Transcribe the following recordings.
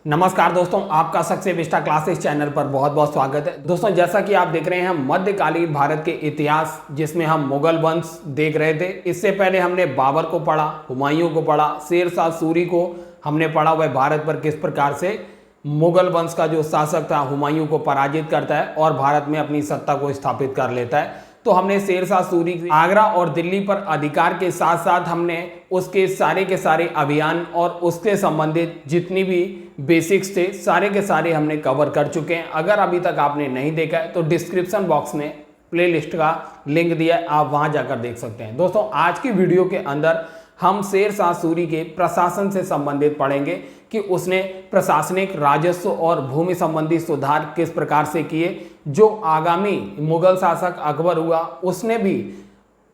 नमस्कार दोस्तों, आपका सक्सेस विस्टा क्लासेस चैनल पर बहुत बहुत स्वागत है। दोस्तों, जैसा कि आप देख रहे हैं मध्यकालीन भारत के इतिहास, जिसमें हम मुगल वंश देख रहे थे। इससे पहले हमने बाबर को पढ़ा, हुमायूं को पढ़ा, शेर शाह सूरी को हमने पढ़ा। वह भारत पर किस प्रकार से मुगल वंश का जो शासक था हुमायूं को पराजित करता है और भारत में अपनी सत्ता को स्थापित कर लेता है। तो हमने शेर शाह सूरी आगरा और दिल्ली पर अधिकार के साथ साथ हमने उसके सारे के सारे अभियान और उसके संबंधित जितनी भी बेसिक्स थे सारे के सारे हमने कवर कर चुके हैं। अगर अभी तक आपने नहीं देखा है तो डिस्क्रिप्शन बॉक्स में प्लेलिस्ट का लिंक दिया है, आप वहां जाकर देख सकते हैं। दोस्तों, आज की वीडियो के अंदर हम शेर शाह सूरी के प्रशासन से संबंधित पढ़ेंगे कि उसने प्रशासनिक, राजस्व और भूमि संबंधी सुधार किस प्रकार से किए। जो आगामी मुगल शासक अकबर हुआ उसने भी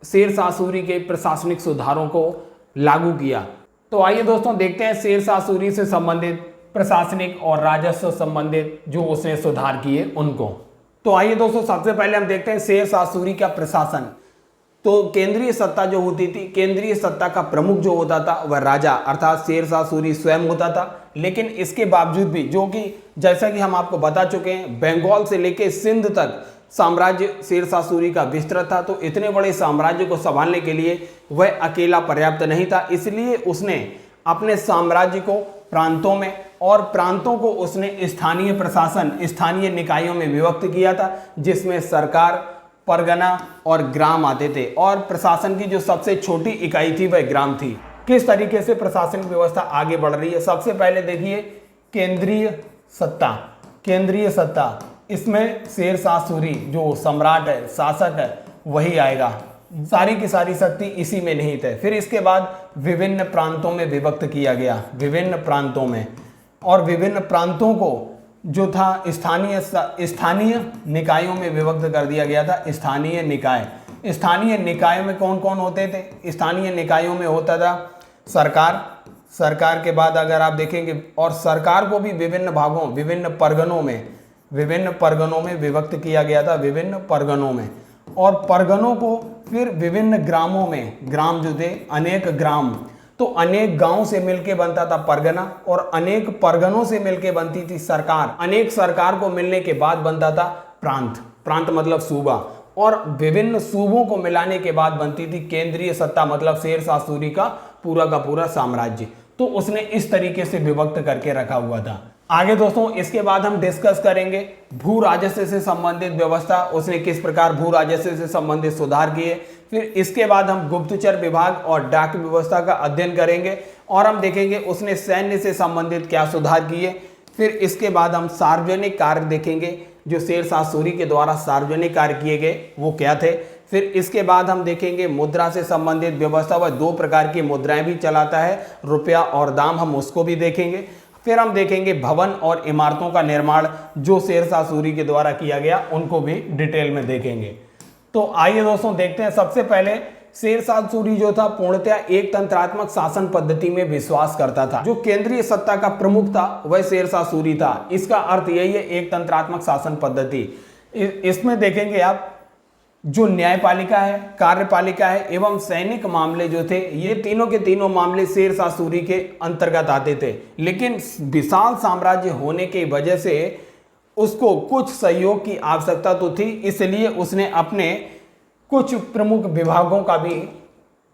शेर शाह सूरी के प्रशासनिक सुधारों को लागू किया। तो आइए दोस्तों देखते हैं शेर शाह सूरी से संबंधित प्रशासनिक और राजस्व संबंधित जो उसने सुधार किए उनको। तो आइए दोस्तों, सबसे पहले हम देखते हैं शेर शाह सूरी का प्रशासन। तो केंद्रीय सत्ता जो होती थी, केंद्रीय सत्ता का प्रमुख जो होता था वह राजा अर्थात शेर शाह सूरी स्वयं होता था। लेकिन इसके बावजूद भी, जो कि जैसा कि हम आपको बता चुके हैं, बंगाल से लेकर सिंध तक साम्राज्य शेर शाह सूरी का विस्तृत था। तो इतने बड़े साम्राज्य को संभालने के लिए वह अकेला पर्याप्त नहीं था। इसलिए उसने अपने साम्राज्य को प्रांतों में और प्रांतों को उसने स्थानीय प्रशासन, स्थानीय निकायों में विभक्त किया था, जिसमें सरकार, परगना और ग्राम आते थे। और प्रशासन की जो सबसे छोटी इकाई थी वह ग्राम थी। किस तरीके से प्रशासनिक व्यवस्था आगे बढ़ रही है, सबसे पहले देखिए केंद्रीय सत्ता। केंद्रीय सत्ता, इसमें शेर शाह सूरी जो सम्राट है, शासक है, वही आएगा। सारी की सारी शक्ति इसी में निहित है। फिर इसके बाद विभिन्न प्रांतों में विभक्त किया गया, विभिन्न प्रांतों में, और विभिन्न प्रांतों को जो था स्थानीय निकायों में विभक्त कर दिया गया था। स्थानीय निकाय, स्थानीय निकाय में कौन कौन होते थे? स्थानीय निकायों में होता था सरकार, सरकार के बाद अगर आप देखेंगे, और सरकार को भी विभिन्न भागों, विभिन्न परगनों में विभक्त किया गया था, विभिन्न परगनों में। और परगनों को फिर विभिन्न ग्रामों में, ग्राम जो थे अनेक ग्राम, तो अनेक गांव से मिलके बनता था परगना, और अनेक परगनों से मिलके बनती थी सरकार। अनेक सरकार को मिलने के बाद बनता था प्रांत, प्रांत मतलब सूबा, और विभिन्न सूबों को मिलाने के बाद बनती थी केंद्रीय सत्ता, मतलब शेर शाह सूरी का पूरा साम्राज्य। तो उसने इस तरीके से विभक्त करके रखा हुआ था। आगे दोस्तों, इसके बाद हम डिस्कस करेंगे भू राजस्व से संबंधित व्यवस्था, उसने किस प्रकार भू राजस्व से संबंधित सुधार किए। फिर इसके बाद हम गुप्तचर विभाग और डाक व्यवस्था का अध्ययन करेंगे, और हम देखेंगे उसने सैन्य से संबंधित क्या सुधार किए। फिर इसके बाद हम सार्वजनिक कार्य देखेंगे, जो शेर शाह सूरी के द्वारा सार्वजनिक कार्य किए गए वो क्या थे। फिर इसके बाद हम देखेंगे मुद्रा से संबंधित व्यवस्था, वह 2 प्रकार की मुद्राएं भी चलाता है, रुपया और दाम, हम उसको भी देखेंगे। फिर हम देखेंगे भवन और इमारतों का निर्माण जो शेर शाह सूरी के द्वारा किया गया, उनको भी डिटेल में देखेंगे। तो आइए दोस्तों देखते हैं। सबसे पहले शेर शाह सूरी जो था पूर्णतया एक तंत्रात्मक शासन पद्धति में विश्वास करता था। जो केंद्रीय सत्ता का प्रमुख था वह शेर शाह सूरी था। इसका अर्थ यही है, एक तंत्रात्मक शासन पद्धति। इसमें देखेंगे आप, जो न्यायपालिका है, कार्यपालिका है एवं सैनिक मामले जो थे, ये तीनों के तीनों मामले शेर शाह सूरी के अंतर्गत आते थे। लेकिन विशाल साम्राज्य होने की वजह से उसको कुछ सहयोग की आवश्यकता तो थी, इसलिए उसने अपने कुछ प्रमुख विभागों का भी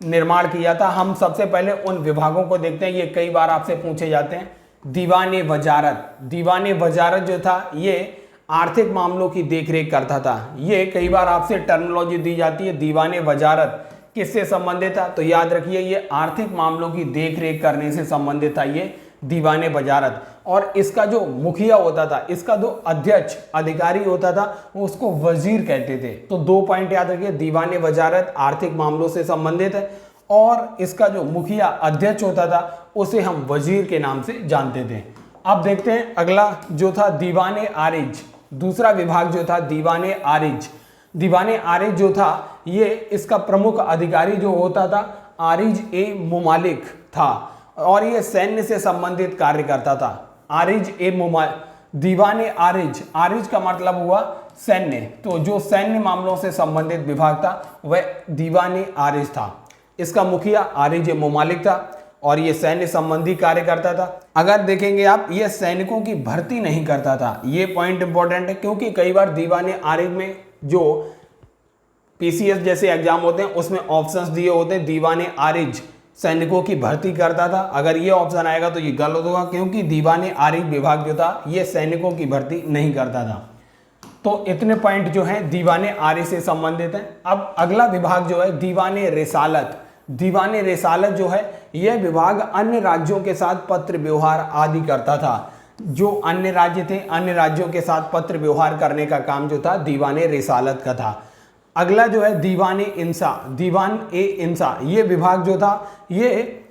निर्माण किया था। हम सबसे पहले उन विभागों को देखते हैं, ये कई बार आपसे पूछे जाते हैं। दीवाने वजारत, दीवाने वजारत जो था ये आर्थिक मामलों की देखरेख करता था। ये कई बार आपसे टर्मिनोलॉजी दी जाती है, दीवाने वजारत किससे संबंधित था? तो याद रखिए, ये आर्थिक मामलों की देखरेख करने से संबंधित था, ये दीवाने वजारत। और इसका जो मुखिया होता था, इसका जो अध्यक्ष अधिकारी होता था, वो उसको वजीर कहते थे। तो 2 पॉइंट याद रखिए, दीवाने वजारत आर्थिक मामलों से संबंधित है, और इसका जो मुखिया अध्यक्ष होता था उसे हम वजीर के नाम से जानते थे। अब देखते हैं अगला जो था दीवाने आरिज। दूसरा विभाग जो था दीवाने आरिज। दीवाने आरिज जो था, ये इसका प्रमुख अधिकारी जो होता था आरिज ए मुमालिक था, और ये सैन्य से संबंधित कार्य करता था। आरिज ए मुमालिक, दीवाने आरिज, आरिज का मतलब हुआ सैन्य, तो जो सैन्य मामलों से संबंधित विभाग था वह दीवाने आरिज था। इसका मुखिया आरिज ए मुमालिक था। और ये सैन्य संबंधी कार्य करता था। अगर देखेंगे आप, ये सैनिकों की भर्ती नहीं करता था। ये पॉइंट इंपॉर्टेंट है, क्योंकि कई बार दीवाने आरिज में जो पीसीएस जैसे एग्जाम होते हैं उसमें ऑप्शंस दिए होते हैं, दीवाने आरिज सैनिकों की भर्ती करता था। अगर ये ऑप्शन आएगा तो ये गलत होगा, क्योंकि दीवाने आरिज विभाग जो था ये सैनिकों की भर्ती नहीं करता था। तो इतने पॉइंट जो हैं दीवाने आरिज से संबंधित हैं। अब अगला विभाग जो है दीवाने रिसालत। दीवाने रिसालत जो है यह विभाग अन्य राज्यों के साथ पत्र व्यवहार आदि करता था। जो अन्य राज्य थे, अन्य राज्यों के साथ पत्र व्यवहार करने का काम जो था दीवाने रिसालत का था। अगला जो है दीवाने इंसा। दीवान ए इंसा ये विभाग जो था ये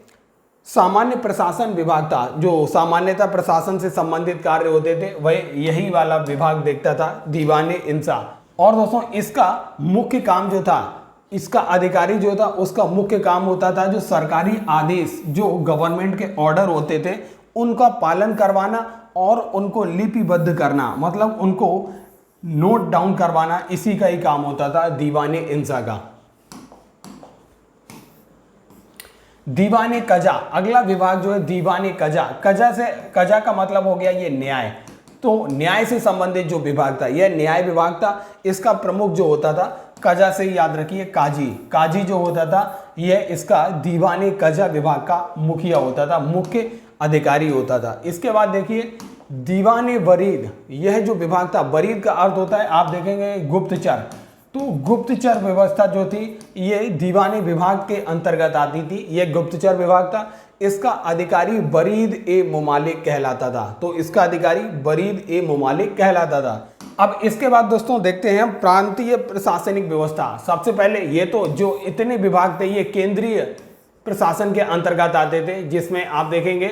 सामान्य प्रशासन विभाग था। जो सामान्यतः प्रशासन से संबंधित कार्य होते थे वह यही वाला विभाग देखता था, दीवाने इंसा। और दोस्तों इसका मुख्य काम जो था, इसका अधिकारी जो था उसका मुख्य काम होता था जो सरकारी आदेश, जो गवर्नमेंट के ऑर्डर होते थे उनका पालन करवाना और उनको लिपिबद्ध करना, मतलब उनको नोट डाउन करवाना, इसी का ही काम होता था दीवाने इंसा का। दीवाने कजा। अगला विभाग जो है दीवाने कजा। कजा का मतलब हो गया ये न्याय। तो न्याय से संबंधित जो विभाग था यह न्याय विभाग था। इसका प्रमुख जो होता था, कजा से याद रखिए काजी। काजी जो होता था यह इसका दीवाने कजा विभाग का मुखिया होता था, मुख्य अधिकारी होता था। इसके बाद देखिए दीवाने वरीद। यह जो विभाग था, वरीद का अर्थ होता है आप देखेंगे गुप्तचर। तो गुप्तचर व्यवस्था जो थी ये दीवाने विभाग के अंतर्गत आती थी। यह गुप्तचर विभाग था। इसका अधिकारी वरीद ए मुमालिक कहलाता था। तो इसका अधिकारी वरीद ए मुमालिक कहलाता था। अब इसके बाद दोस्तों देखते हैं प्रांतीय प्रशासनिक व्यवस्था। सबसे पहले ये तो जो इतने विभाग थे ये केंद्रीय प्रशासन के अंतर्गत आते थे, जिसमें आप देखेंगे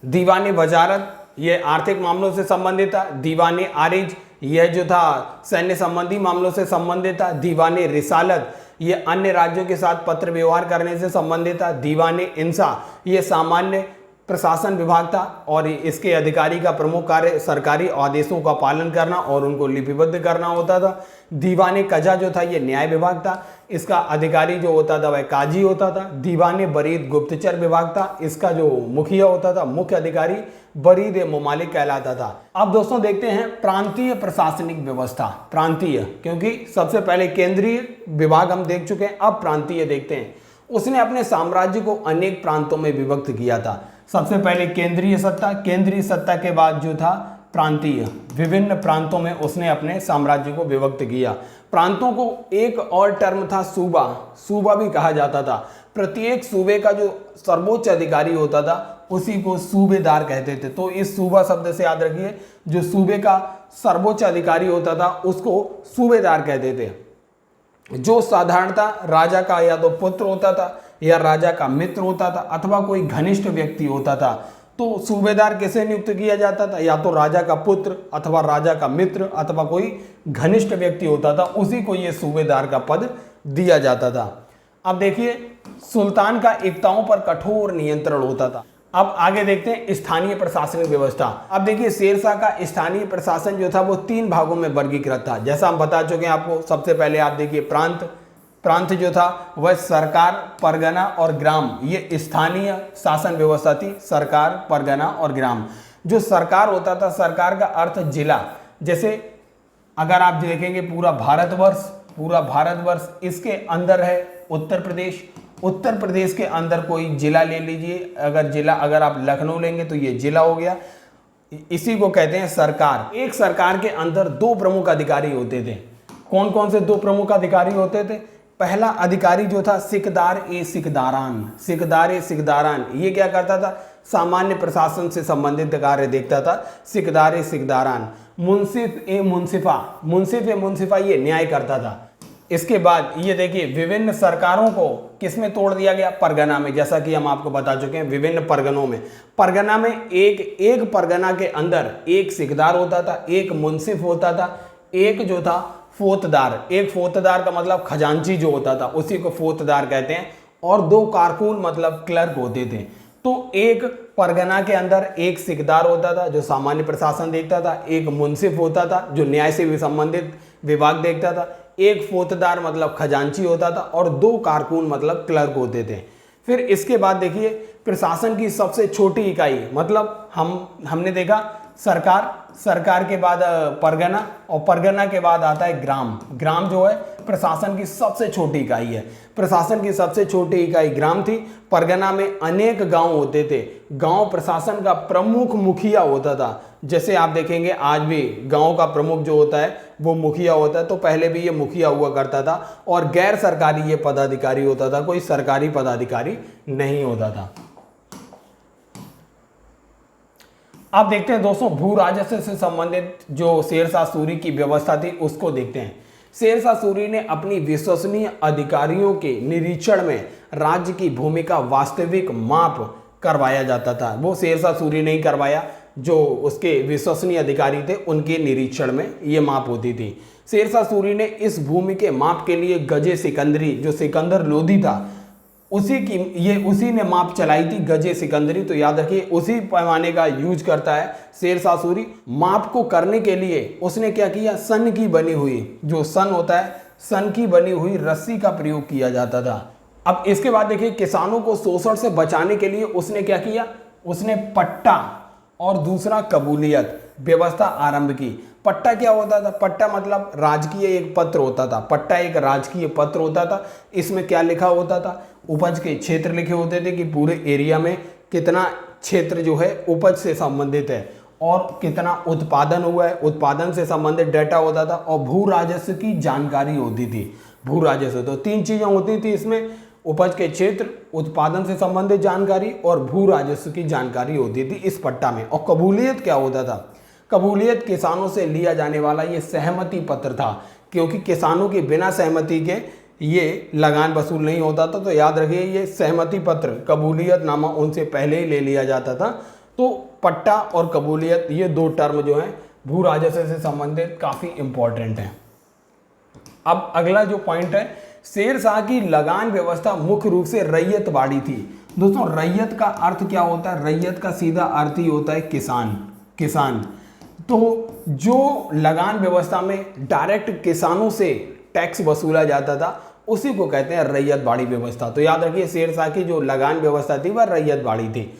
दीवाने वजारत ये आर्थिक मामलों से संबंधित था। दीवाने आरिज यह जो था सैन्य संबंधी मामलों से संबंधित था। दीवाने रिसालत ये अन्य राज्यों के साथ पत्र व्यवहार करने से संबंधित था। दीवाने इंसा ये सामान्य प्रशासन विभाग था और इसके अधिकारी का प्रमुख कार्य सरकारी आदेशों का पालन करना और उनको लिपिबद्ध करना होता था। दीवाने कजा जो था ये न्याय विभाग था। इसका अधिकारी जो होता था वह काजी होता था। दीवाने बरीद गुप्तचर विभाग था। इसका जो मुखिया होता था, मुख्य अधिकारी बरीद ए मुमालिक कहलाता था। अब दोस्तों देखते हैं प्रांतीय प्रशासनिक व्यवस्था। प्रांतीय, क्योंकि सबसे पहले केंद्रीय विभाग हम देख चुके हैं, अब प्रांतीय देखते हैं। उसने अपने साम्राज्य को अनेक प्रांतों में विभक्त किया था। सबसे पहले केंद्रीय सत्ता, केंद्रीय सत्ता के बाद जो था प्रांतीय, विभिन्न प्रांतों में उसने अपने साम्राज्य को विभक्त किया। प्रांतों को एक और टर्म था सूबा, सूबा भी कहा जाता था। प्रत्येक सूबे का जो सर्वोच्च अधिकारी होता था उसी को सूबेदार कहते थे। तो इस सूबा शब्द से याद रखिए, जो सूबे का सर्वोच्च अधिकारी होता था उसको सूबेदार कहते थे। जो साधारणतः राजा का या तो पुत्र होता था या राजा का मित्र होता था अथवा कोई घनिष्ठ व्यक्ति होता था। तो सूबेदार किसे नियुक्त किया जाता था, या तो राजा का पुत्र अथवा राजा का मित्र अथवा कोई घनिष्ठ व्यक्ति होता था, उसी को ये सूबेदार का पद दिया जाता था। अब देखिए सुल्तान का एकताओं पर कठोर नियंत्रण होता था। अब आगे देखते हैं स्थानीय प्रशासनिक व्यवस्था। अब देखिए शेरशाह का स्थानीय प्रशासन जो था वो 3 भागों में वर्गीकृत था। जैसा हम बता चुके हैं आपको, सबसे पहले आप देखिए प्रांत जो था वह सरकार, परगना और ग्राम, ये स्थानीय शासन व्यवस्था थी। सरकार, परगना और ग्राम। जो सरकार होता था, सरकार का अर्थ जिला। जैसे अगर आप देखेंगे पूरा भारतवर्ष इसके अंदर है उत्तर प्रदेश। उत्तर प्रदेश के अंदर कोई जिला ले लीजिए, अगर आप लखनऊ लेंगे तो ये जिला हो गया। इसी को कहते हैं सरकार। एक सरकार के अंदर 2 प्रमुख अधिकारी होते थे। कौन कौन से 2 प्रमुख अधिकारी होते थे? पहला अधिकारी जो था सिकदार ए सिकदारान, ये क्या करता था? सामान्य प्रशासन से संबंधित कार्य देखता था। सिकदार ए सिकदारान। मुंसिफ ए मुंसिफा ये न्याय करता था। इसके बाद ये देखिए विभिन्न सरकारों को किसमें तोड़ दिया गया? परगना में। जैसा कि हम आपको बता चुके हैं विभिन्न परगनों में। परगना में एक परगना के अंदर एक सिकदार होता था, एक मुंसिफ होता था, एक जो था फोतदार। एक फोतदार का मतलब खजांची जो होता था उसी को फोतदार कहते हैं, और 2 कारकुन मतलब क्लर्क होते थे। तो एक परगना के अंदर एक सिकदार होता था जो सामान्य प्रशासन देखता था, एक मुंसिफ होता था जो न्याय से भी संबंधित विभाग देखता था, एक फोतदार मतलब खजांची होता था, और 2 कारकुन मतलब क्लर्क होते थे। फिर इसके बाद देखिए प्रशासन की सबसे छोटी इकाई, मतलब हमने देखा सरकार के बाद परगना, और परगना के बाद आता है ग्राम। ग्राम जो है प्रशासन की सबसे छोटी इकाई है। प्रशासन की सबसे छोटी इकाई ग्राम थी। परगना में अनेक गांव होते थे। गांव प्रशासन का प्रमुख मुखिया होता था। जैसे आप देखेंगे आज भी गांव का प्रमुख जो होता है वो मुखिया होता है, तो पहले भी ये मुखिया हुआ करता था, और गैर सरकारी ये पदाधिकारी होता था, कोई सरकारी पदाधिकारी नहीं होता था। आप देखते हैं दोस्तों भू राजस्व से संबंधित जो शेरशाह सूरी की व्यवस्था थी उसको देखते हैं। शेरशाह सूरी ने अपनी विश्वसनीय अधिकारियों के निरीक्षण में राज्य की भूमि का वास्तविक माप करवाया जाता था। वो शेरशाह सूरी ने ही करवाया, जो उसके विश्वसनीय अधिकारी थे उनके निरीक्षण में ये माप होती थी। शेरशाह सूरी ने इस भूमि के माप के लिए गजे सिकंदरी, जो सिकंदर लोधी था, उसी ने माप चलाई थी, गजे सिकंदरी। तो याद रखिए उसी पैमाने का यूज करता है शेरशाह सूरी। माप को करने के लिए उसने क्या किया, सन की बनी हुई, जो सन होता है, सन की बनी हुई रस्सी का प्रयोग किया जाता था। अब इसके बाद देखिए किसानों को शोषण से बचाने के लिए उसने क्या किया, उसने पट्टा और दूसरा कबूलियत व्यवस्था आरंभ की। पट्टा क्या होता था, पट्टा मतलब राजकीय एक पत्र होता था। पट्टा एक राजकीय पत्र होता था। इसमें क्या लिखा होता था, उपज के क्षेत्र लिखे होते थे कि पूरे एरिया में कितना क्षेत्र जो है उपज से संबंधित है और कितना उत्पादन हुआ है, उत्पादन से संबंधित डेटा होता था, और भू राजस्व की जानकारी होती थी। भू राजस्व तो 3 चीजें होती थी इसमें, उपज के क्षेत्र, उत्पादन से संबंधित जानकारी और भू राजस्व की जानकारी होती थी इस पट्टा में। और कबूलियत क्या होता था, कबूलियत किसानों से लिया जाने वाला ये सहमति पत्र था, क्योंकि किसानों की बिना सहमति के ये लगान वसूल नहीं होता था। तो याद रखिए ये सहमति पत्र, कबूलियत नामा उनसे पहले ही ले लिया जाता था। तो पट्टा और कबूलियत ये 2 टर्म जो हैं भू राजस्व से संबंधित काफ़ी इंपॉर्टेंट हैं। अब अगला जो पॉइंट है, शेरशाह की लगान व्यवस्था मुख्य रूप से रैयतवाड़ी थी। दोस्तों रैयत का अर्थ क्या होता है, रैयत का सीधा अर्थ ही होता है किसान। तो जो लगान व्यवस्था में डायरेक्ट किसानों से टैक्स वसूला जाता था उसी को कहते हैं रैयतवाड़ी व्यवस्था। तो याद रखिए शेरशाह की जो लगान व्यवस्था थी वह रैयतवाड़ी थी।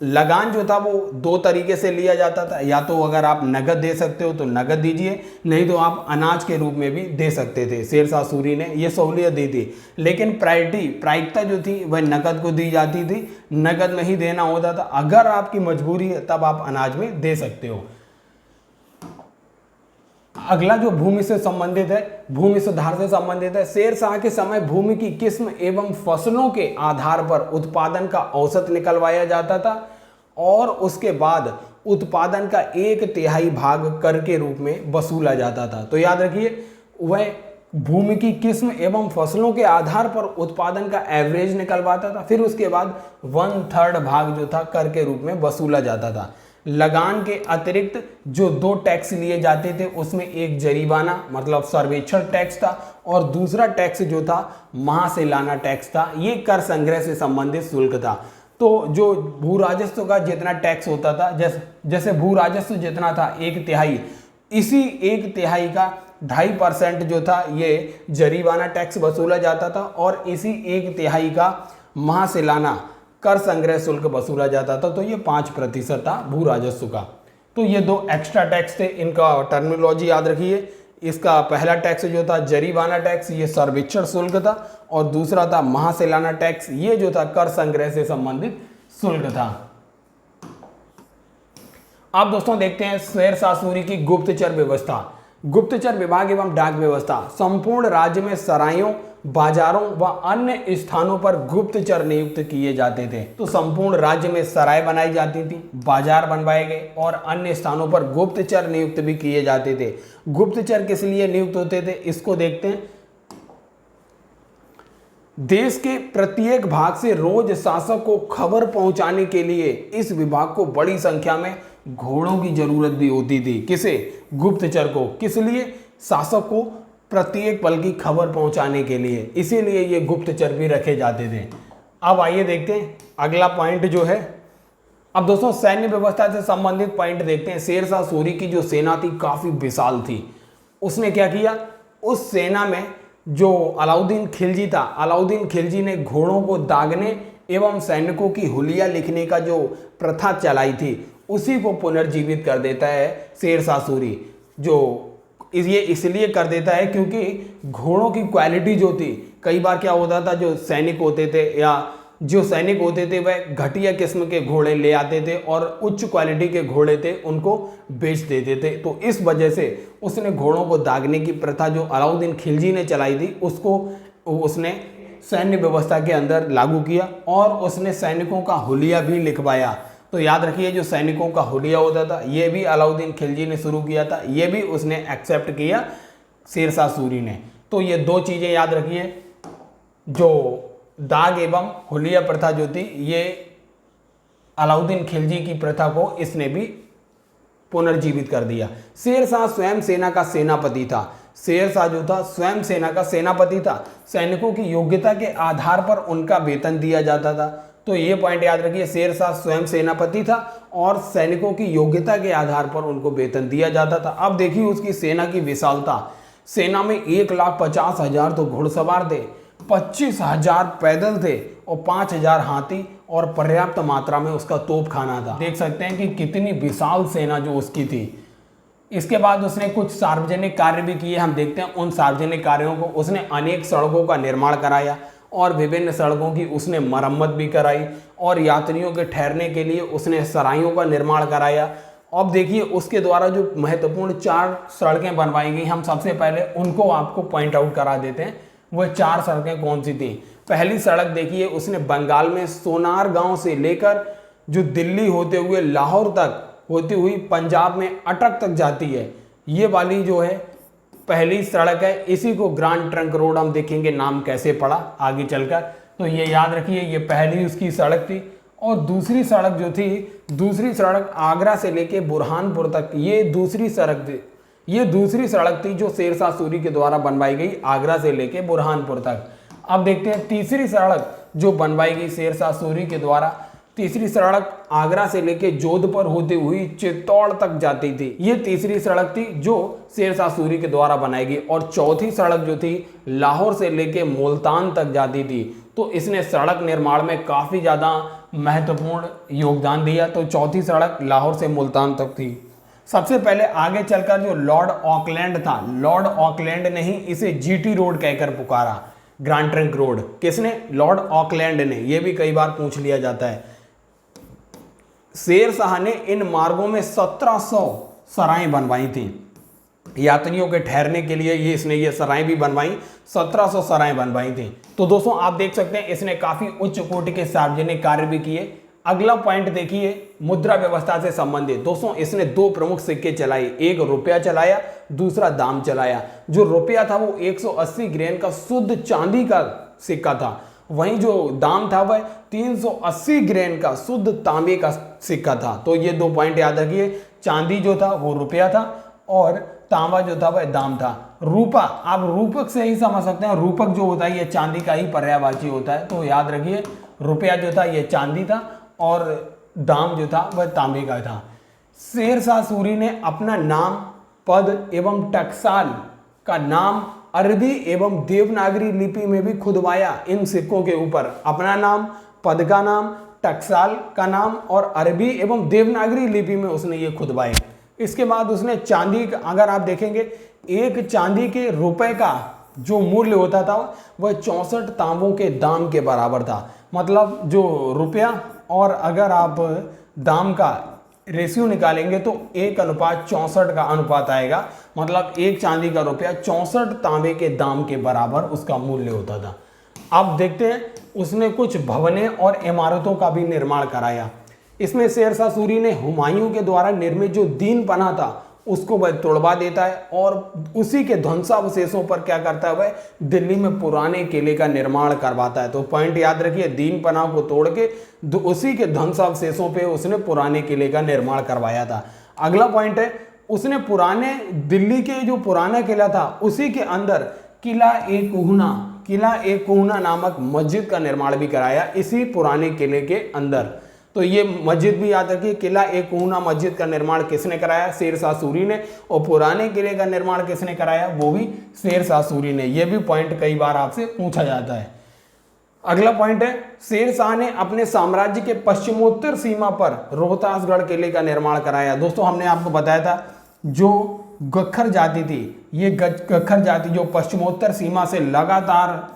लगान जो था वो 2 तरीके से लिया जाता था, या तो अगर आप नगद दे सकते हो तो नगद दीजिए, नहीं तो आप अनाज के रूप में भी दे सकते थे। शेरशाह सूरी ने ये सहूलियत दी थी, लेकिन प्रायिकता जो थी वह नगद को दी जाती थी, नगद में ही देना होता था। अगर आपकी मजबूरी है तब आप अनाज में दे सकते हो। अगला जो भूमि से संबंधित है, भूमि सुधार से संबंधित है। शेरशाह के समय भूमि की किस्म एवं फसलों के आधार पर उत्पादन का औसत निकलवाया जाता था और उसके बाद उत्पादन का 1/3 भाग कर के रूप में वसूला जाता था। तो याद रखिए वह भूमि की किस्म एवं फसलों के आधार पर उत्पादन का एवरेज निकलवाता था, फिर उसके बाद 1/3 भाग जो था कर के रूप में वसूला जाता था। लगान के अतिरिक्त जो 2 टैक्स लिए जाते थे उसमें एक जरीमाना मतलब सर्वेक्षण टैक्स था और दूसरा टैक्स जो था महासेलाना टैक्स था। ये कर संग्रह से संबंधित शुल्क था। तो जो भू राजस्व का जितना टैक्स होता था, जैसे भू राजस्व जितना था 1/3, इसी 1/3 का 2.5% जो था ये जरीमाना टैक्स वसूला जाता था और इसी 1/3 का महासेलाना कर संग्रह शुल्क वसूला जाता था। तो ये 5% था भू राजस्व का। तो ये 2 एक्स्ट्रा टैक्स थे, इनका टर्मिनोलॉजी याद रखिए। इसका पहला टैक्स जो था जरीमाना टैक्स, ये सर्वेक्षण शुल्क था, और दूसरा था महासेलाना टैक्स, ये जो था कर संग्रह से संबंधित शुल्क था। अब दोस्तों देखते हैं शेरशाह सूरी की गुप्तचर व्यवस्था। गुप्तचर विभाग एवं डाक व्यवस्था। संपूर्ण राज्य में सरायों, बाजारों व अन्य स्थानों पर गुप्तचर नियुक्त किए जाते थे। तो संपूर्ण राज्य में सराय बनाई जाती थी, बाजार बनवाए गए और अन्य स्थानों पर गुप्तचर नियुक्त भी किए जाते थे। गुप्तचर किस लिए नियुक्त होते थे इसको देखते हैं। देश के प्रत्येक भाग से रोज शासक को खबर पहुंचाने के लिए इस विभाग को बड़ी संख्या में घोड़ों की जरूरत भी होती थी। किसे? गुप्तचर को। किस लिए? शासक को प्रत्येक पल की खबर पहुंचाने के लिए, इसीलिए ये गुप्तचर भी रखे जाते थे। अब आइए देखते हैं अगला पॉइंट जो है। अब दोस्तों सैन्य व्यवस्था से संबंधित पॉइंट देखते हैं। शेरशाह सूरी की जो सेना थी काफी विशाल थी। उसने क्या किया, उस सेना में जो अलाउद्दीन खिलजी था, अलाउद्दीन खिलजी ने घोड़ों को दागने एवं सैनिकों की हुलिया लिखने का जो प्रथा चलाई थी उसी को पुनर्जीवित कर देता है शेरशाह सूरी। जो ये इसलिए कर देता है क्योंकि घोड़ों की क्वालिटी जो थी, कई बार क्या होता था, जो सैनिक होते थे वह घटिया किस्म के घोड़े ले आते थे और उच्च क्वालिटी के घोड़े थे उनको बेच देते थे। तो इस वजह से उसने घोड़ों को दागने की प्रथा जो अलाउद्दीन खिलजी ने चलाई थी उसको उसने सैन्य व्यवस्था के अंदर लागू किया और उसने सैनिकों का हुलिया भी लिखवाया। तो याद रखिए, जो सैनिकों का हुलिया होता था ये भी अलाउद्दीन खिलजी ने शुरू किया था, ये भी उसने एक्सेप्ट किया शेरशाह सूरी ने। तो ये दो चीज़ें याद रखिए, जो दाग एवं हुलिया प्रथा जो थी ये अलाउद्दीन खिलजी की प्रथा को इसने भी पुनर्जीवित कर दिया। शेरशाह स्वयं सेना का सेनापति था। शेरशाह जो था स्वयं सेना का सेनापति था। सैनिकों की योग्यता के आधार पर उनका वेतन दिया जाता था। तो ये पॉइंट याद रखिए, शेरशाह स्वयं सेनापति था और सैनिकों की योग्यता के आधार पर उनको वेतन दिया जाता था। अब देखिए उसकी सेना की विशालता। सेना में 1,50,000 तो घुड़सवार थे, 25,000 पैदल थे और 5,000 हाथी और पर्याप्त मात्रा में उसका तोपखाना था। देख सकते हैं कि कितनी विशाल सेना जो उसकी थी। इसके बाद उसने कुछ सार्वजनिक कार्य भी किए। हम देखते हैं उन सार्वजनिक कार्यों को। उसने अनेक सड़कों का निर्माण कराया और विभिन्न सड़कों की उसने मरम्मत भी कराई और यात्रियों के ठहरने के लिए उसने सरायों का निर्माण कराया। अब देखिए उसके द्वारा जो महत्वपूर्ण 4 सड़कें बनवाई गई, हम सबसे पहले उनको आपको पॉइंट आउट करा देते हैं। वह 4 सड़कें कौन सी थी। पहली सड़क देखिए, उसने बंगाल में सोनार गांव से लेकर जो दिल्ली होते हुए लाहौर तक होती हुई पंजाब में अटक तक जाती है, ये वाली जो है पहली सड़क है। इसी को ग्रांड ट्रंक रोड हम देखेंगे नाम कैसे पड़ा आगे चलकर। तो ये याद रखिए, ये पहली उसकी सड़क थी। और दूसरी सड़क जो थी, दूसरी सड़क आगरा से लेके बुरहानपुर तक, ये दूसरी सड़क थी। ये दूसरी सड़क थी जो शेरशाह सूरी के द्वारा बनवाई गई आगरा से लेके बुरहानपुर तक। अब देखते हैं तीसरी सड़क जो बनवाई गई शेरशाह सूरी के द्वारा। तीसरी सड़क आगरा से लेके जोधपुर होती हुई चित्तौड़ तक जाती थी। ये तीसरी सड़क थी जो शेरशाह सूरी के द्वारा बनाई गई। और चौथी सड़क जो थी लाहौर से लेके मुल्तान तक जाती थी। तो इसने सड़क निर्माण में काफ़ी ज़्यादा महत्वपूर्ण योगदान दिया। तो चौथी सड़क लाहौर से मुल्तान तक थी। सबसे पहले आगे चलकर जो लॉर्ड ऑकलैंड था, लॉर्ड ऑकलैंड ने ही इसे जीटी रोड कहकर पुकारा, ग्रांड ट्रंक रोड। किसने? लॉर्ड ऑकलैंड ने। यह भी कई बार पूछ लिया जाता है। शेरशाह ने इन मार्गों में 1700 सराएं बनवाई थी यात्रियों के ठहरने के लिए। इसने सराएं भी बनवाई, 1700 सराएं बनवाई थी। तो दोस्तों आप देख सकते हैं इसने काफी उच्च कोटि के सार्वजनिक कार्य भी किए। अगला पॉइंट देखिए, मुद्रा व्यवस्था से संबंधित। दोस्तों इसने 2 प्रमुख सिक्के चलाए, एक रुपया चलाया, दूसरा दाम चलाया। जो रुपया था वो 180 ग्रेन का शुद्ध चांदी का सिक्का था, वहीं जो दाम था वह 380 ग्रेन का शुद्ध तांबे का सिक्का था। तो ये 2 पॉइंट याद रखिए, चांदी जो था वो रुपया था और तांबा जो था वह दाम था। रूपा, आप रूपक से ही समझ सकते हैं, रूपक जो होता है ये चांदी का ही पर्यायवाची होता है। तो याद रखिए रुपया जो था ये चांदी था और दाम जो था वह तांबे का था। शेरशाह सूरी ने अपना नाम, पद एवं टकसाल का नाम अरबी एवं देवनागरी लिपि में भी खुदवाया। इन सिक्कों के ऊपर अपना नाम, पद का नाम, टकसाल का नाम और अरबी एवं देवनागरी लिपि में उसने ये खुदवाए। इसके बाद उसने चांदी, अगर आप देखेंगे एक चांदी के रुपए का जो मूल्य होता था वह 64 तांबों के दाम के बराबर था। मतलब जो रुपया और अगर आप दाम का रेशियो निकालेंगे तो 1:64 का अनुपात आएगा। मतलब एक चांदी का रुपया 64 तांबे के दाम के बराबर उसका मूल्य होता था। अब देखते हैं उसने कुछ भवनें और इमारतों का भी निर्माण कराया। इसमें शेरशाह सूरी ने हुमायूं के द्वारा निर्मित जो दीन पना था उसको वह तोड़वा देता है और उसी के ध्वंसावशेषों पर क्या करता है, वह दिल्ली में पुराने किले का निर्माण करवाता है। तो पॉइंट याद रखिए, दीन पना को तोड़ के उसी के ध्वंसावशेषों पे उसने पुराने किले का निर्माण करवाया था। अगला पॉइंट है, उसने पुराने दिल्ली के जो पुराना किला था उसी के अंदर किला ए कोहना नामक मस्जिद का निर्माण भी कराया इसी पुराने किले के अंदर। तो ये मस्जिद भी याद रखिए, किला ए कोहना मस्जिद का निर्माण किसने कराया? शेरशाह सूरी ने। और पुराने किले का निर्माण किसने कराया? वो भी शेरशाह सूरी ने। ये भी पॉइंट कई बार आपसे पूछा जाता है। अगला पॉइंट है, शेर शाह ने अपने साम्राज्य के पश्चिमोत्तर सीमा पर रोहतासगढ़ किले का निर्माण कराया। दोस्तों हमने आपको बताया था जो गख्खर जाति थी, ये गख्खर जाति जो पश्चिमोत्तर सीमा से लगातार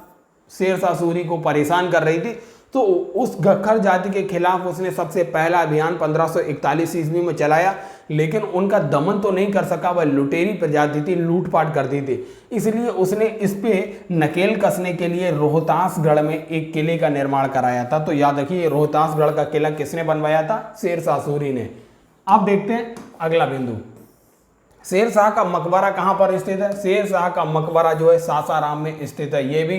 शेर शाह सूरी को परेशान कर रही थी, तो उस गख्खर जाति के खिलाफ उसने सबसे पहला अभियान 1541 ईस्वी में चलाया, लेकिन उनका दमन तो नहीं कर सका। वह लुटेरी प्रजाति थी, लूटपाट करती थी, इसलिए उसने इस पे नकेल कसने के लिए रोहतासगढ़ में एक किले का निर्माण कराया था। तो याद रखिए रोहतासगढ़ का किला किसने बनवाया था? शेर शाह सूरी ने। अब देखते हैं अगला बिंदु, शेर शाह का मकबरा कहाँ पर स्थित है? शेर शाह का मकबरा जो है सासाराम में स्थित है। ये भी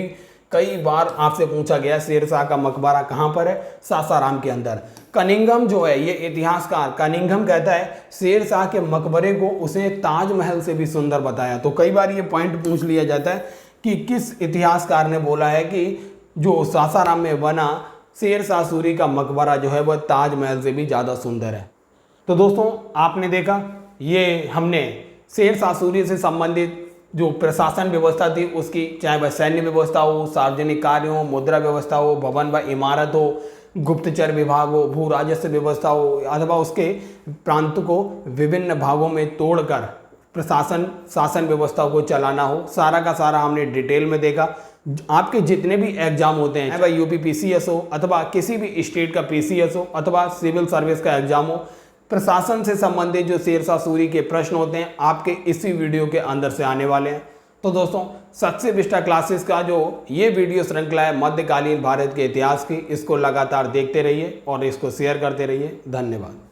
कई बार आपसे पूछा गया, शेर शाह का मकबरा कहाँ पर है? सासाराम के अंदर। कनिंघम जो है, ये इतिहासकार कनिंघम कहता है शेर शाह के मकबरे को उसने ताजमहल से भी सुंदर बताया। तो कई बार ये पॉइंट पूछ लिया जाता है कि किस इतिहासकार ने बोला है कि जो सासाराम में बना शेर शाह सूरी का मकबरा जो है वह ताजमहल से भी ज़्यादा सुंदर है। तो दोस्तों आपने देखा, ये हमने शेर शाह सूरी से संबंधित जो प्रशासन व्यवस्था थी उसकी, चाहे वह सैन्य व्यवस्था हो, सार्वजनिक कार्य हो, मुद्रा व्यवस्था हो, भवन व इमारत हो, गुप्तचर विभाग हो, भू राजस्व व्यवस्था हो, अथवा उसके प्रांत को विभिन्न भागों में तोड़कर प्रशासन शासन व्यवस्था को चलाना हो, सारा का सारा हमने डिटेल में देखा। आपके जितने भी एग्जाम होते हैं, चाहे वह यूपी पीसीएस हो अथवा किसी भी स्टेट का पीसीएस हो अथवा सिविल सर्विस का एग्जाम हो, प्रशासन से संबंधित जो शेर शाह सूरी के प्रश्न होते हैं आपके इसी वीडियो के अंदर से आने वाले हैं। तो दोस्तों सक्सेस विस्टा क्लासेस का जो ये वीडियो श्रृंखला है मध्यकालीन भारत के इतिहास की, इसको लगातार देखते रहिए और इसको शेयर करते रहिए। धन्यवाद।